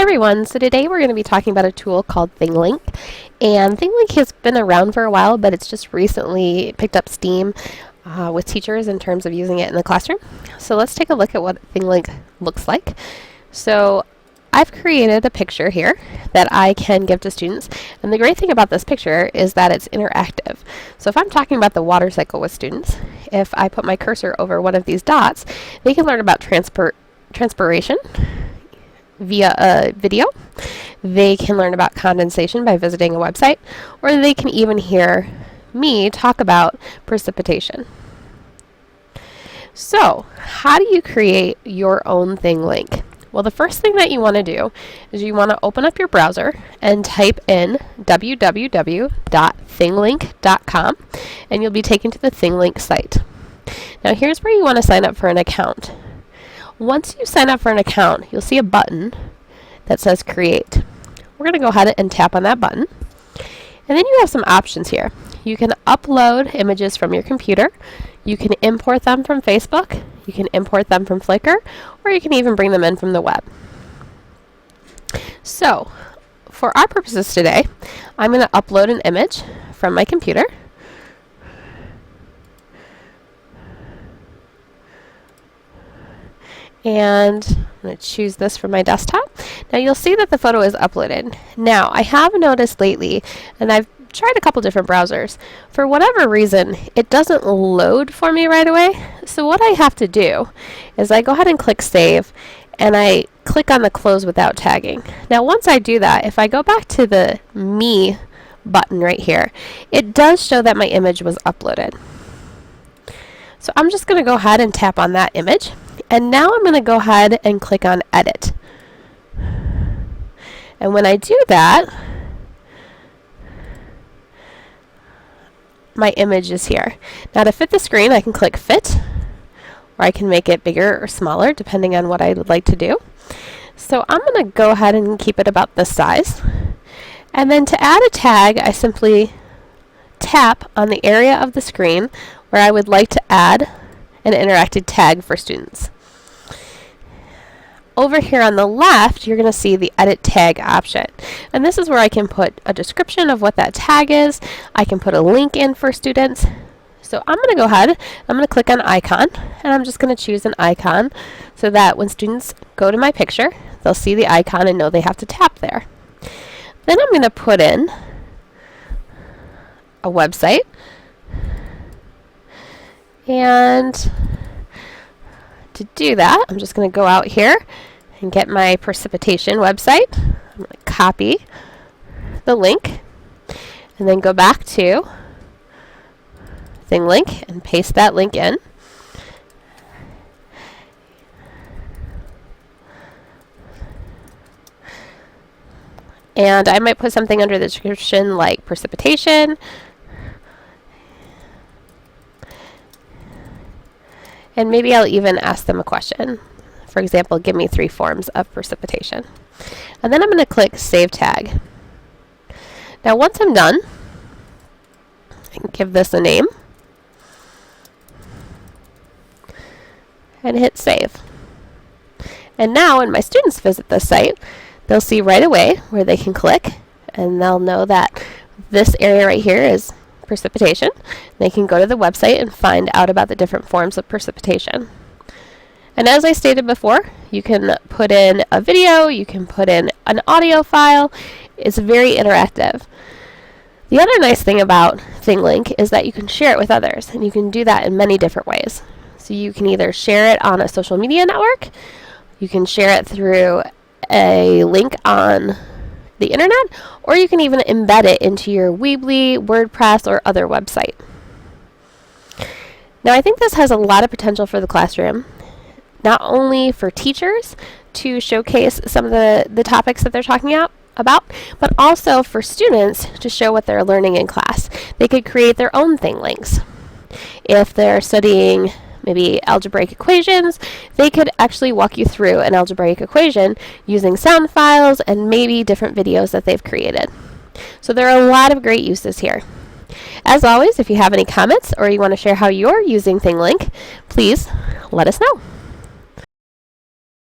everyone, so today we're going to be talking about a tool called Thinglink, and Thinglink has been around for a while, but it's just recently picked up steam with teachers in terms of using it in the classroom. So let's take a look at what Thinglink looks like. So I've created a picture here that I can give to students, and the great thing about this picture is that it's interactive. So if I'm talking about the water cycle with students, if I put my cursor over one of these dots, they can learn about transpiration via a video. They can learn about condensation by visiting a website, or they can even hear me talk about precipitation. So, how do you create your own Thinglink? Well, the first thing that you want to do is you want to open up your browser and type in www.thinglink.com, and you'll be taken to the Thinglink site. Now, here's where you want to sign up for an account. Once you sign up for an account, you'll see a button that says Create. We're going to go ahead and tap on that button. And then you have some options here. You can upload images from your computer. You can import them from Facebook. You can import them from Flickr, or you can even bring them in from the web. So, for our purposes today, I'm going to upload an image from my computer. And I'm going to choose this from my desktop. Now you'll see that the photo is uploaded. Now I have noticed lately, and I've tried a couple different browsers, for whatever reason it doesn't load for me right away. So what I have to do is I go ahead and click Save, and I click on the Close Without Tagging. Now once I do that, if I go back to the Me button right here, it does show that my image was uploaded. So I'm just going to go ahead and tap on that image. And now I'm going to go ahead and click on Edit. And when I do that, my image is here. Now to fit the screen, I can click Fit, or I can make it bigger or smaller depending on what I would like to do. So I'm going to go ahead and keep it about this size. And then to add a tag, I simply tap on the area of the screen where I would like to add an interactive tag for students. Over here on the left, you're going to see the Edit Tag option. And this is where I can put a description of what that tag is. I can put a link in for students. So I'm going to go ahead, I'm going to click on Icon, and I'm just going to choose an icon so that when students go to my picture, they'll see the icon and know they have to tap there. Then I'm going to put in a website. And to do that, I'm just going to go out here and get my precipitation website. I'm going to copy the link and then go back to Thinglink and paste that link in. And I might put something under the description like precipitation. And maybe I'll even ask them a question. For example, give me 3 forms of precipitation. And then I'm going to click Save Tag. Now once I'm done, I can give this a name and hit Save. And now when my students visit this site, they'll see right away where they can click, and they'll know that this area right here is precipitation. They can go to the website and find out about the different forms of precipitation. And as I stated before, you can put in a video, you can put in an audio file. It's very interactive. The other nice thing about Thinglink is that you can share it with others, and you can do that in many different ways. So you can either share it on a social media network, you can share it through a link on the internet, or you can even embed it into your Weebly, WordPress, or other website. Now I think this has a lot of potential for the classroom, not only for teachers to showcase some of the topics that they're talking about, but also for students to show what they're learning in class. They could create their own Thinglinks. If they're studying maybe algebraic equations, they could actually walk you through an algebraic equation using sound files and maybe different videos that they've created. So there are a lot of great uses here. As always, if you have any comments or you want to share how you're using Thinglink, please let us know.